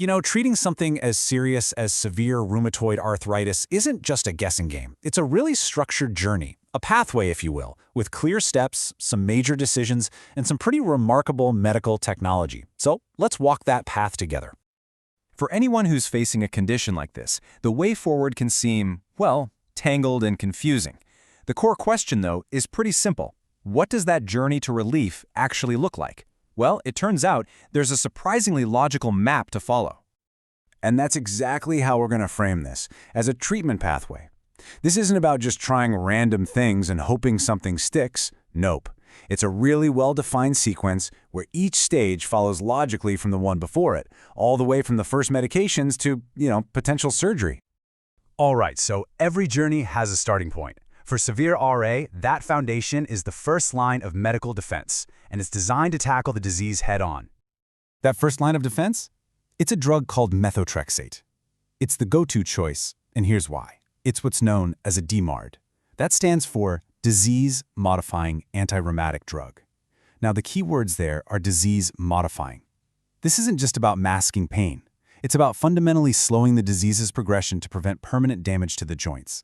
You know, treating something as serious as severe rheumatoid arthritis isn't just a guessing game. It's a really structured journey, a pathway, if you will, with clear steps, some major decisions, and some pretty remarkable medical technology. So let's walk that path together. For anyone who's facing a condition like this, the way forward can seem, well, tangled and confusing. The core question, though, is pretty simple. What does that journey to relief actually look like? Well, it turns out there's a surprisingly logical map to follow. And that's exactly how we're going to frame this, as a treatment pathway. This isn't about just trying random things and hoping something sticks. Nope. It's a really well-defined sequence where each stage follows logically from the one before it, all the way from the first medications to, potential surgery. All right, so every journey has a starting point. For severe RA, that foundation is the first line of medical defense, and it's designed to tackle the disease head-on. That first line of defense? It's a drug called Methotrexate. It's the go-to choice, and here's why. It's what's known as a DMARD. That stands for Disease-Modifying Anti-Rheumatic Drug. Now, the key words there are disease-modifying. This isn't just about masking pain. It's about fundamentally slowing the disease's progression to prevent permanent damage to the joints.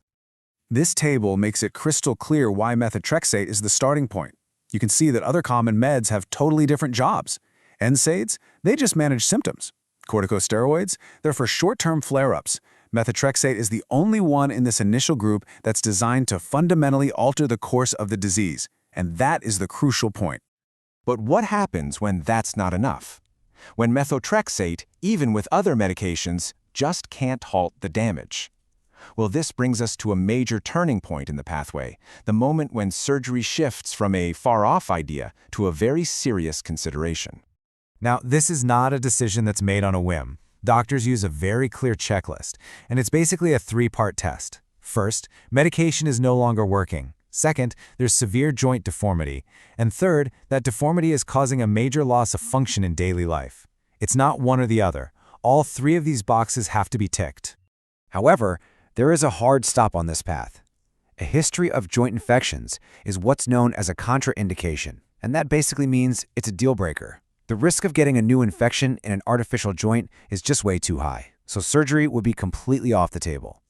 This table makes it crystal clear why methotrexate is the starting point. You can see that other common meds have totally different jobs. NSAIDs, they just manage symptoms. Corticosteroids, they're for short-term flare-ups. Methotrexate is the only one in this initial group that's designed to fundamentally alter the course of the disease, and that is the crucial point. But what happens when that's not enough? When methotrexate, even with other medications, just can't halt the damage? Well, this brings us to a major turning point in the pathway, the moment when surgery shifts from a far-off idea to a very serious consideration. Now, this is not a decision that's made on a whim. Doctors use a very clear checklist, and it's basically a three-part test. First, medication is no longer working. Second, there's severe joint deformity. And third, that deformity is causing a major loss of function in daily life. It's not one or the other. All three of these boxes have to be ticked. However, there is a hard stop on this path. A history of joint infections is what's known as a contraindication, and that basically means it's a deal breaker. The risk of getting a new infection in an artificial joint is just way too high, so surgery would be completely off the table.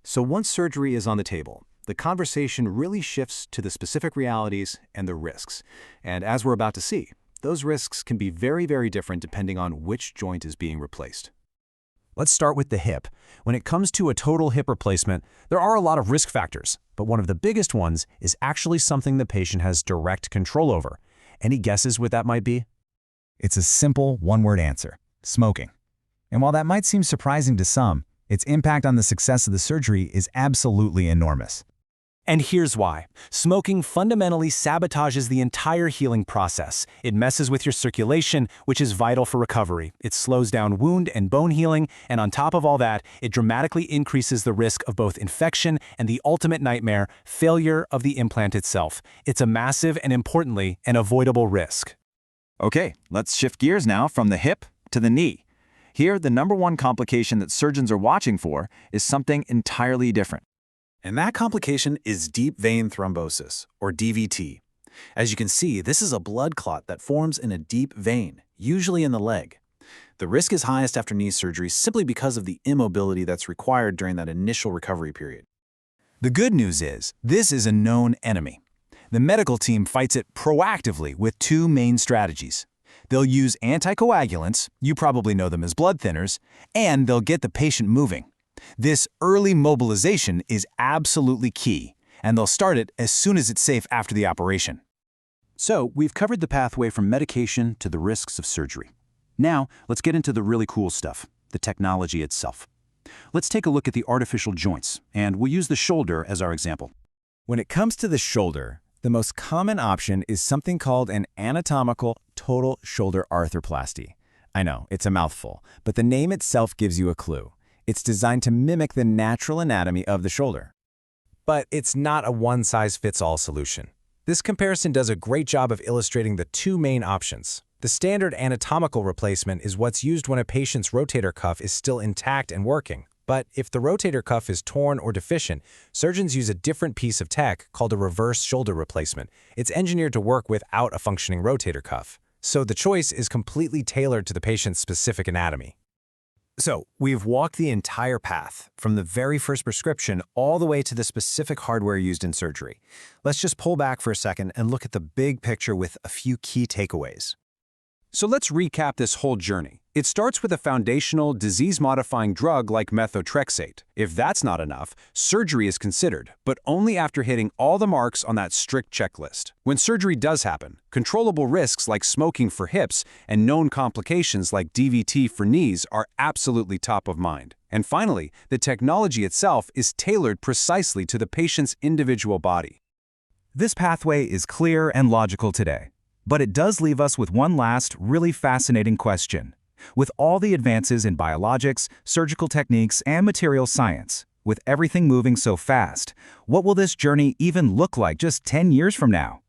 So once surgery is on the table, the conversation really shifts to the specific realities and the risks. And as we're about to see, those risks can be very, very different depending on which joint is being replaced. Let's start with the hip. When it comes to a total hip replacement, there are a lot of risk factors, but one of the biggest ones is actually something the patient has direct control over. Any guesses what that might be? It's a simple one-word answer: smoking. And while that might seem surprising to some, its impact on the success of the surgery is absolutely enormous. And here's why. Smoking fundamentally sabotages the entire healing process. It messes with your circulation, which is vital for recovery. It slows down wound and bone healing, and on top of all that, it dramatically increases the risk of both infection and the ultimate nightmare, failure of the implant itself. It's a massive and, importantly, an avoidable risk. Okay, let's shift gears now from the hip to the knee. Here, the number one complication that surgeons are watching for is something entirely different. And that complication is deep vein thrombosis, or DVT. As you can see, this is a blood clot that forms in a deep vein, usually in the leg. The risk is highest after knee surgery simply because of the immobility that's required during that initial recovery period. The good news is, this is a known enemy. The medical team fights it proactively with two main strategies. They'll use anticoagulants, you probably know them as blood thinners, and they'll get the patient moving. This early mobilization is absolutely key, and they'll start it as soon as it's safe after the operation. So, we've covered the pathway from medication to the risks of surgery. Now, let's get into the really cool stuff, the technology itself. Let's take a look at the artificial joints, and we'll use the shoulder as our example. When it comes to the shoulder, the most common option is something called an anatomical total shoulder arthroplasty. I know, it's a mouthful, but the name itself gives you a clue. It's designed to mimic the natural anatomy of the shoulder. But it's not a one-size-fits-all solution. This comparison does a great job of illustrating the two main options. The standard anatomical replacement is what's used when a patient's rotator cuff is still intact and working. But if the rotator cuff is torn or deficient, surgeons use a different piece of tech called a reverse shoulder replacement. It's engineered to work without a functioning rotator cuff. So the choice is completely tailored to the patient's specific anatomy. So, we've walked the entire path, from the very first prescription all the way to the specific hardware used in surgery. Let's just pull back for a second and look at the big picture with a few key takeaways. So let's recap this whole journey. It starts with a foundational disease-modifying drug like methotrexate. If that's not enough, surgery is considered, but only after hitting all the marks on that strict checklist. When surgery does happen, controllable risks like smoking for hips and known complications like DVT for knees are absolutely top of mind. And finally, the technology itself is tailored precisely to the patient's individual body. This pathway is clear and logical today. But it does leave us with one last, really fascinating question. With all the advances in biologics, surgical techniques, and material science, with everything moving so fast, what will this journey even look like just 10 years from now?